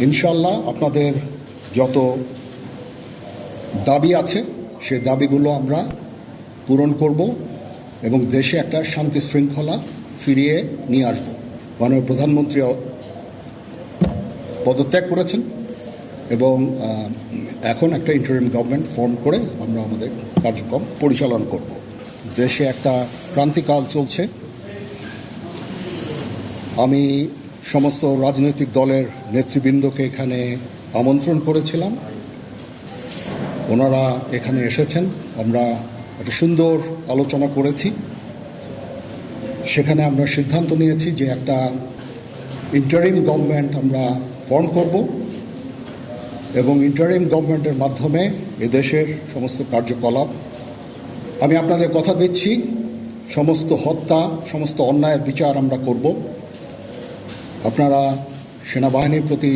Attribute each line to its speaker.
Speaker 1: ইনশাল্লাহ আপনাদের যত দাবি আছে সেই দাবিগুলো আমরা পূরণ করব এবং দেশে একটা শান্তি শৃঙ্খলা ফিরিয়ে নিয়ে আসব। মাননীয় প্রধানমন্ত্রী পদত্যাগ করেছেন এবং এখন একটা ইন্টারিম গভর্নমেন্ট ফর্ম করে আমরা আমাদের কার্যক্রম পরিচালনা করব। দেশে একটা ক্রান্তিকাল চলছে। আমি সমস্ত রাজনৈতিক দলের নেতৃবৃন্দকে এখানে আমন্ত্রণ করেছিলাম, ওনারা এখানে এসেছেন। আমরা একটা সুন্দর আলোচনা করেছি। সেখানে আমরা সিদ্ধান্ত নিয়েছি যে একটা ইন্টারিম গভর্নমেন্ট আমরা ফর্ম করব এবং ইন্টারিম গভর্নমেন্টের মাধ্যমে এদেশের সমস্ত কার্যকলাপ, আমি আপনাদের কথা দিচ্ছি, সমস্ত হত্যা, সমস্ত অন্যায়ের বিচার আমরা করব। আপনারা সেনাবাহিনীর প্রতি